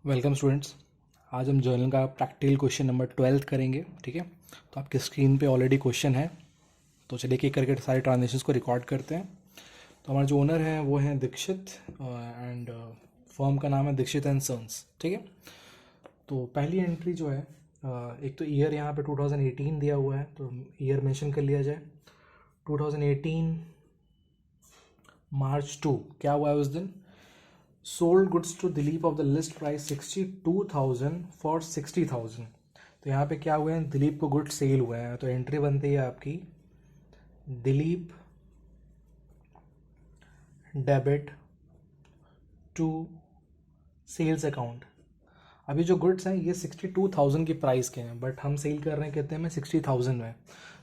Welcome students. आज हम journal का प्रैक्टिकल क्वेश्चन नंबर 12 करेंगे। ठीक है, तो आपके स्क्रीन पे ऑलरेडी क्वेश्चन है, तो चलिए एक एक करके सारे ट्रांजेक्शन्स को रिकॉर्ड करते हैं। तो हमारे जो ओनर हैं वो हैं दीक्षित एंड फर्म का नाम है दीक्षित एंड सन्स। ठीक है, तो पहली एंट्री जो है एक तो ईयर यहाँ पे 2018 दिया हुआ है, तो ईयर मेंशन कर लिया जाए। 2018 मार्च 2 क्या हुआ है उस दिन? Sold goods to Dilip of the list price 62,000 for 60,000। तो यहाँ पे क्या हुए हैं, दिलीप को गुड्स सेल हुए हैं, तो एंट्री बनती है आपकी Dilip debit to sales account. अभी जो गुड्स हैं ये 62,000 की प्राइस के हैं, बट हम सेल कर रहे हैं कितने में, 60,000 में।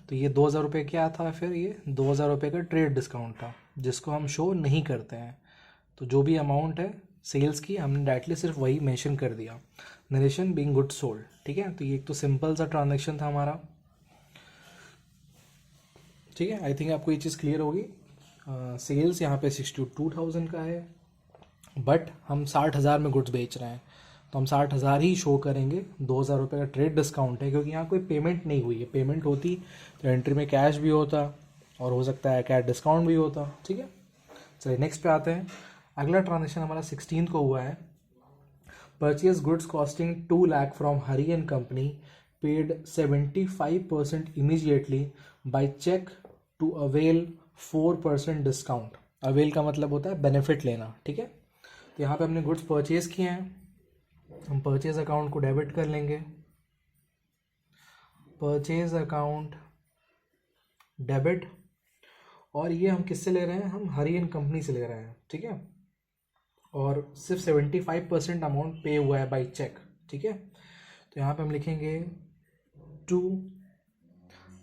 तो ये 2,000 रुपये क्या था, फिर ये 2,000 रुपये का ट्रेड डिस्काउंट था जिसको हम शो नहीं करते हैं। तो जो भी अमाउंट है सेल्स की हमने डायरेक्टली सिर्फ वही मेंशन कर दिया, नरेशन बीइंग गुड सोल्ड। ठीक है, तो ये एक तो सिंपल सा ट्रांजैक्शन था हमारा। ठीक है, आई थिंक आपको ये चीज़ क्लियर होगी। सेल्स यहाँ पे 62,000 का है, बट हम 60,000 में गुड्स बेच रहे हैं, तो हम 60,000 ही शो करेंगे। 2,000 रुपये का ट्रेड डिस्काउंट है क्योंकि यहाँ कोई पेमेंट नहीं हुई है। पेमेंट होती तो एंट्री में कैश भी होता और हो सकता है कैश डिस्काउंट भी होता। ठीक है, चलिए नेक्स्ट पे आते हैं। अगला ट्रांजेक्शन हमारा 16 को हुआ है। Purchase goods costing 2 lakh from Hari and company, paid 75% immediately by cheque to avail 4% discount. Avail का मतलब होता है बेनिफिट लेना। ठीक है, तो यहाँ पे हमने गुड्स परचेज किए हैं, हम परचेज अकाउंट को डेबिट कर लेंगे। परचेज अकाउंट डेबिट, और ये हम किससे ले रहे हैं, हम हरी एंड कंपनी से ले रहे हैं। ठीक है, और सिर्फ 75% अमाउंट पे हुआ है बाय चेक। ठीक है, तो यहाँ पे हम लिखेंगे to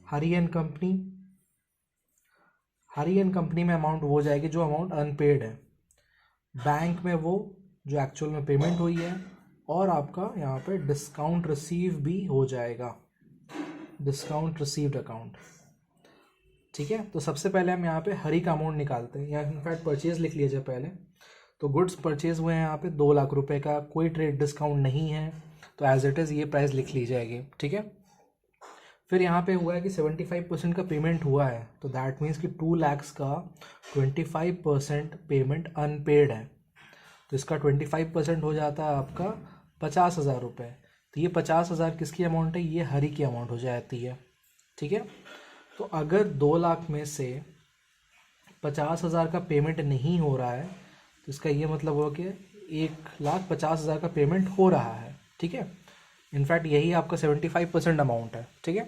Hari and company. Hari and company में अमाउंट वो जाएगी जो अमाउंट अनपेड है, बैंक में वो जो एक्चुअल में पेमेंट हुई है, और आपका यहाँ पे डिस्काउंट रिसीव भी हो जाएगा, डिस्काउंट रिसीव्ड अकाउंट। ठीक है, तो सबसे पहले हम यहाँ पे हरी का अमाउंट निकालते हैं, या इनफैक्ट परचेज लिख लीजिए पहले। तो गुड्स परचेज हुए हैं यहाँ पे 2 लाख रुपए का, कोई ट्रेड डिस्काउंट नहीं है, तो एज इट इज़ ये प्राइस लिख ली जाएगी। ठीक है, फिर यहाँ पे हुआ है कि 75% का पेमेंट हुआ है, तो दैट मीन्स कि 2 lakhs का 25% पेमेंट अनपेड है, तो इसका 25% हो जाता है आपका 50,000 रुपये। तो ये 50,000 किसकी अमाउंट है, ये हरी की अमाउंट हो जाती है। ठीक है, तो अगर 2 लाख में से 50,000 का पेमेंट नहीं हो रहा है, तो इसका ये मतलब हुआ कि 1,50,000 का पेमेंट हो रहा है। ठीक है, इनफैक्ट यही आपका 75% अमाउंट है। ठीक है,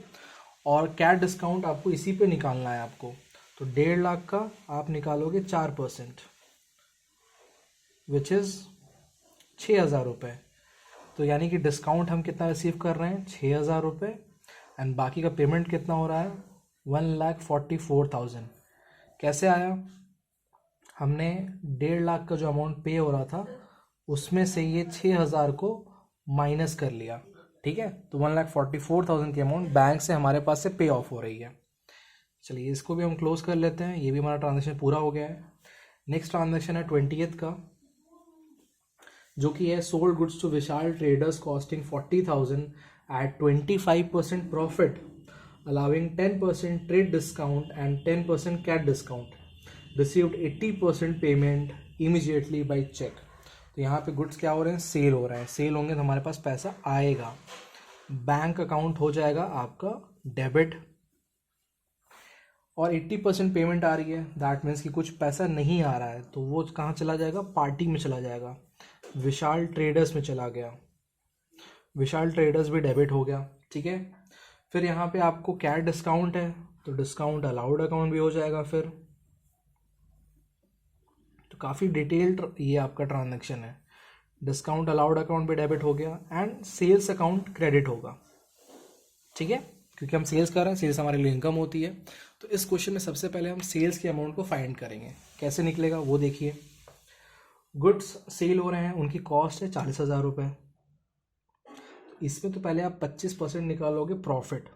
और कैश डिस्काउंट आपको इसी पे निकालना है आपको, तो 1.5 लाख का आप निकालोगे 4%, विच इज़ 6,000 रुपये। तो यानी कि डिस्काउंट हम कितना रिसीव कर रहे हैं, 6,000 रुपये, एंड बाकी का पेमेंट कितना हो रहा है, 1,44,000। कैसे आया, हमने 1.5 लाख का जो अमाउंट पे हो रहा था उसमें से ये 6,000 को माइनस कर लिया। ठीक है, तो 1,44,000 की अमाउंट बैंक से हमारे पास से पे ऑफ हो रही है। चलिए इसको भी हम क्लोज कर लेते हैं, ये भी हमारा ट्रांजेक्शन पूरा हो गया है। नेक्स्ट ट्रांजेक्शन है 20th का, जो कि है sold goods to Vishal traders costing 40,000 at 25% profit, allowing 10% trade discount and 10% cash discount, received 80% payment immediately by cheque. तो यहाँ पे गुड्स क्या हो रहे हैं, सेल हो रहे हैं। सेल होंगे तो हमारे पास पैसा आएगा, बैंक अकाउंट हो जाएगा आपका डेबिट, और 80% पेमेंट आ रही है, दैट मीन्स कि कुछ पैसा नहीं आ रहा है, तो वो कहाँ चला जाएगा, पार्टी में चला जाएगा, विशाल ट्रेडर्स में चला गया। विशाल ट्रेडर्स भी डेबिट हो गया। ठीक है, फिर यहाँ पे आपको कैश डिस्काउंट है, तो डिस्काउंट अलाउड अकाउंट भी हो जाएगा। फिर तो काफ़ी डिटेल्ड ये आपका ट्रांजैक्शन है। डिस्काउंट अलाउड अकाउंट भी डेबिट हो गया, एंड सेल्स अकाउंट क्रेडिट होगा। ठीक है, क्योंकि हम सेल्स कर रहे हैं, सेल्स हमारे लिए इनकम होती है। तो इस क्वेश्चन में सबसे पहले हम सेल्स की अमाउंट को फाइंड करेंगे, कैसे निकलेगा वो देखिए। गुड्स सेल हो रहे हैं, उनकी कॉस्ट है 40,000 रुपये। इसमें तो पहले आप 25% निकालोगे प्रॉफिट।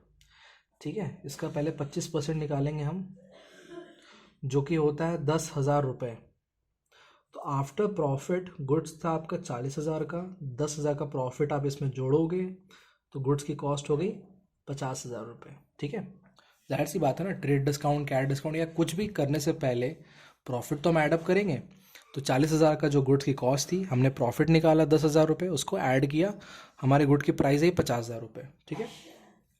ठीक है, इसका पहले 25% निकालेंगे हम, जो कि होता है 10,000 रुपये। तो आफ्टर प्रॉफिट गुड्स था आपका 40,000 का, 10,000 का प्रॉफिट आप इसमें जोड़ोगे तो गुड्स की कॉस्ट हो गई 50,000 रुपये। ठीक है, जाहिर सी बात है ना, ट्रेड डिस्काउंट, कैश डिस्काउंट या कुछ भी करने से पहले प्रॉफिट तो हम ऐडअप करेंगे। तो 40,000 का जो गुड्स की कॉस्ट थी, हमने प्रॉफिट निकाला 10,000 रुपये, उसको ऐड किया, हमारे गुड की प्राइस है 50,000 रुपये। ठीक है,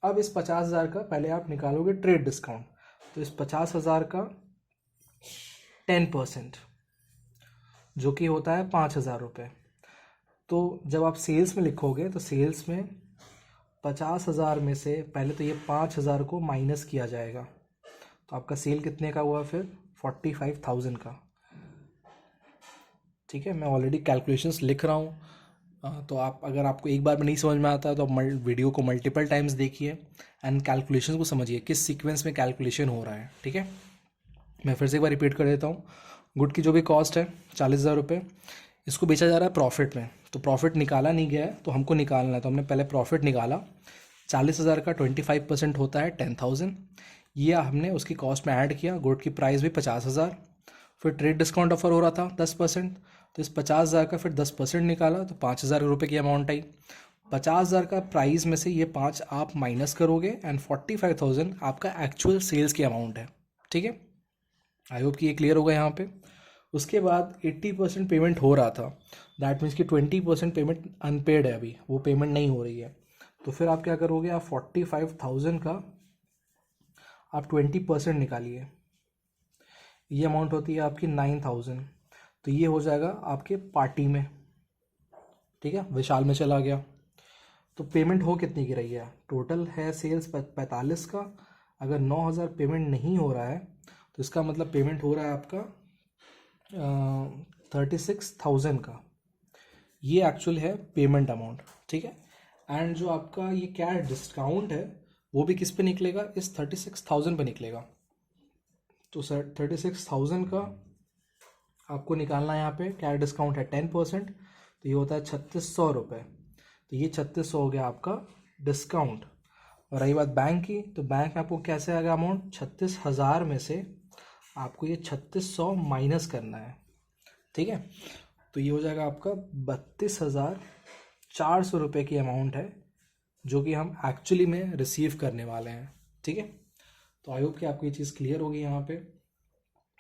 अब इस 50,000 का पहले आप निकालोगे ट्रेड डिस्काउंट, तो इस 50,000 का 10% जो कि होता है 5,000 रुपये। तो जब आप सेल्स में लिखोगे तो सेल्स में 50,000 में से पहले तो ये 5,000 को माइनस किया जाएगा, तो आपका सेल कितने का हुआ फिर 45,000 का। ठीक है, मैं ऑलरेडी कैलकुलेशंस लिख रहा हूँ, तो आप अगर आपको एक बार में नहीं समझ में आता है तो आप वीडियो को मल्टीपल टाइम्स देखिए एंड कैलकुलेशंस को समझिए किस सीक्वेंस में कैलकुलेशन हो रहा है। ठीक है, मैं फिर से एक बार रिपीट कर देता हूँ। गुड की जो भी कॉस्ट है 40,000 रुपये, इसको बेचा जा रहा है प्रॉफिट में, तो प्रॉफिट निकाला नहीं गया है तो हमको निकालना है, तो हमने पहले प्रॉफिट निकाला। 40,000 का 25% होता है 10,000, ये हमने उसकी कॉस्ट में ऐड किया। गुड की प्राइस भी 50,000, फिर ट्रेड डिस्काउंट ऑफर हो रहा था 10%, तो इस 50,000 का फिर 10% निकाला तो 5,000 रुपये की अमाउंट आई। 50,000 का प्राइस में से ये 5 आप माइनस करोगे एंड 45,000 आपका एक्चुअल सेल्स की अमाउंट है। ठीक है, आई होप कि ये क्लियर होगा यहाँ पे। उसके बाद 80% पेमेंट हो रहा था, दैट मीन्स कि 20% पेमेंट अनपेड है, अभी वो पेमेंट नहीं हो रही है। तो फिर आप क्या करोगे, आप 45,000 का आप 20% निकालिए, ये अमाउंट होती है आपकी 9,000, तो ये हो जाएगा आपके पार्टी में। ठीक है, विशाल में चला गया। तो पेमेंट हो कितनी की रही है, टोटल है सेल्स 45 का, अगर 9,000 पेमेंट नहीं हो रहा है तो इसका मतलब पेमेंट हो रहा है आपका 36,000 का, ये एक्चुअल है पेमेंट अमाउंट। ठीक है, एंड जो आपका ये कैश डिस्काउंट है वो भी किस पे निकलेगा, इस 36,000 पे निकलेगा। तो सर 36,000 का आपको निकालना है, यहाँ पे कैश डिस्काउंट है 10%, तो ये होता है 3,600 रुपये। तो ये 3,600 हो गया आपका डिस्काउंट। और रही बात बैंक की, तो बैंक में आपको कैसे आएगा अमाउंट, 36,000 में से आपको ये 3,600 माइनस करना है। ठीक है, तो ये हो जाएगा आपका 32,400 रुपये की अमाउंट है जो कि हम एक्चुअली में रिसीव करने वाले हैं। ठीक है, तो आई होप कि आपको ये चीज़ क्लियर होगी। यहाँ पे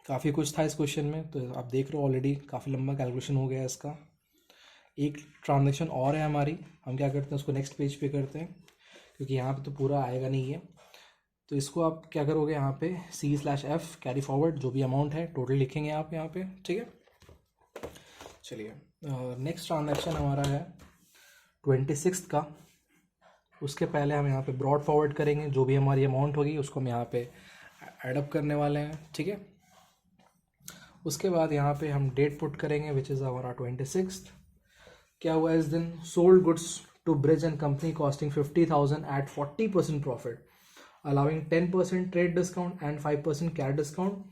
काफ़ी कुछ था इस क्वेश्चन में, तो आप देख रहे हो ऑलरेडी काफ़ी लंबा कैलकुलेशन हो गया इसका। एक ट्रांजेक्शन और है हमारी, हम क्या करते हैं उसको नेक्स्ट पेज पे करते हैं, क्योंकि यहाँ पे तो पूरा आएगा नहीं है। तो इसको आप क्या करोगे, यहाँ पे C/F कैरी फॉरवर्ड, जो भी अमाउंट है टोटल लिखेंगे आप यहाँ पे। ठीक है, चलिए नेक्स्ट ट्रांजैक्शन हमारा है 26 का। उसके पहले हम यहाँ पे ब्रॉड फॉरवर्ड करेंगे, जो भी हमारी अमाउंट होगी उसको हम यहाँ पे एडअप करने वाले हैं। ठीक है, उसके बाद यहाँ पे हम डेट पुट करेंगे विच इज़ हमारा 26। क्या हुआ इस दिन, sold goods to Brij and company costing 50,000 at 40% profit, allowing 10% trade discount and 5% cash discount.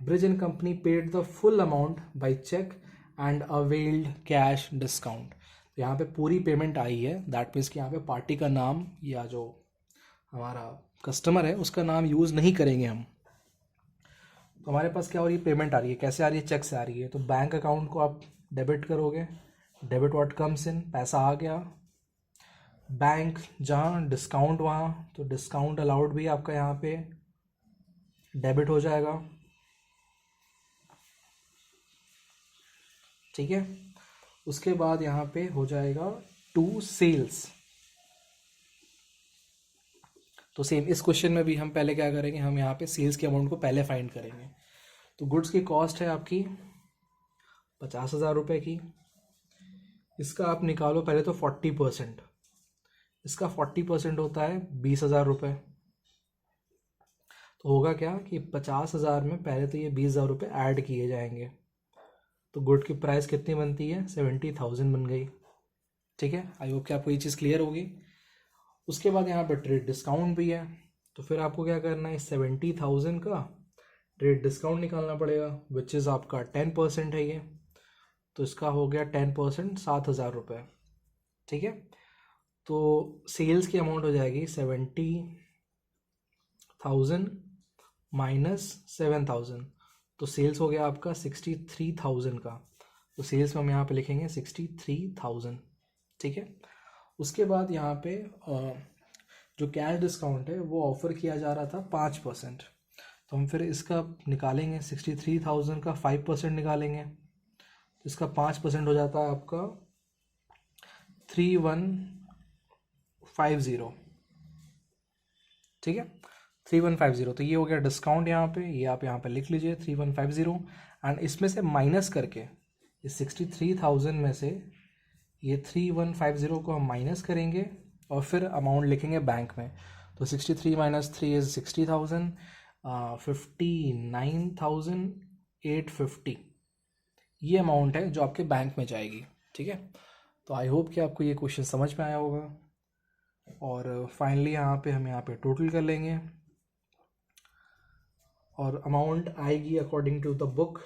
Bridge and company paid the full amount by check and availed cash discount. तो यहाँ पे पूरी पेमेंट आई है, दैट मीन्स कि यहाँ पे पार्टी का नाम या जो हमारा कस्टमर है उसका नाम यूज़ नहीं करेंगे हम। तो हमारे पास क्या हो रही है, पेमेंट आ रही है, कैसे आ रही है, चेक से आ रही है। तो बैंक अकाउंट को आप डेबिट करोगे, डेबिट व्हाट कम्स इन, पैसा आ गया। बैंक जहाँ डिस्काउंट वहाँ, तो डिस्काउंट अलाउड भी आपका यहाँ पे डेबिट हो जाएगा। ठीक है, उसके बाद यहाँ पे हो जाएगा टू सेल्स। तो सेम इस क्वेश्चन में भी हम पहले क्या करेंगे, हम यहाँ पे सेल्स के अमाउंट को पहले फाइंड करेंगे। तो गुड्स की कॉस्ट है आपकी 50,000 रुपये की, इसका आप निकालो पहले तो 40%, इसका 40% होता है 20,000 रुपये। तो होगा क्या कि 50,000 में पहले तो ये 20,000 रुपये ऐड किए जाएंगे, तो गुड की प्राइस कितनी बनती है, 70,000 बन गई। ठीक है, आई होप कि आपको ये चीज़ क्लियर होगी। उसके बाद यहाँ पर ट्रेड डिस्काउंट भी है, तो फिर आपको क्या करना है, 70,000 का ट्रेड डिस्काउंट निकालना पड़ेगा विच इज़ आपका 10% है ये, तो इसका हो गया 10% 7,000 रुपये। ठीक है, तो सेल्स की अमाउंट हो जाएगी 70,000 माइनस 7,000, तो सेल्स हो गया आपका 63,000 का। तो सेल्स में हम यहाँ पे लिखेंगे 63,000, ठीक है। उसके बाद यहाँ पे जो कैश डिस्काउंट है वो ऑफ़र किया जा रहा था 5%, तो हम फिर इसका निकालेंगे 63,000 का 5% निकालेंगे, तो इसका 5% हो जाता है आपका 3150, ठीक है, 3150। तो ये हो गया डिस्काउंट यहाँ पे, ये आप यहाँ पे लिख लीजिए 3150। एंड इसमें से माइनस करके इस 63,000 में से ये 3150 को हम माइनस करेंगे और फिर अमाउंट लिखेंगे बैंक में। तो 63 माइनस 3 इज़ 60,000, 59,850 ये अमाउंट है जो आपके बैंक में जाएगी, ठीक है। तो आई होप कि आपको ये क्वेश्चन समझ में आया होगा। और फाइनली यहाँ पे हम यहाँ पे टोटल कर लेंगे और अमाउंट आएगी अकॉर्डिंग टू द बुक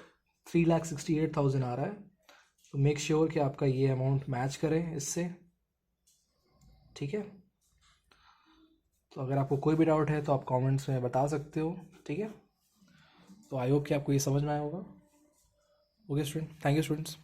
3,68,000 आ रहा है। तो मेक श्योर कि आपका ये अमाउंट मैच करे इससे, ठीक है। तो अगर आपको कोई भी डाउट है तो आप कमेंट्स में बता सकते हो, ठीक है। तो आई होप कि आपको ये समझ में आया होगा। Okay student, thank you students.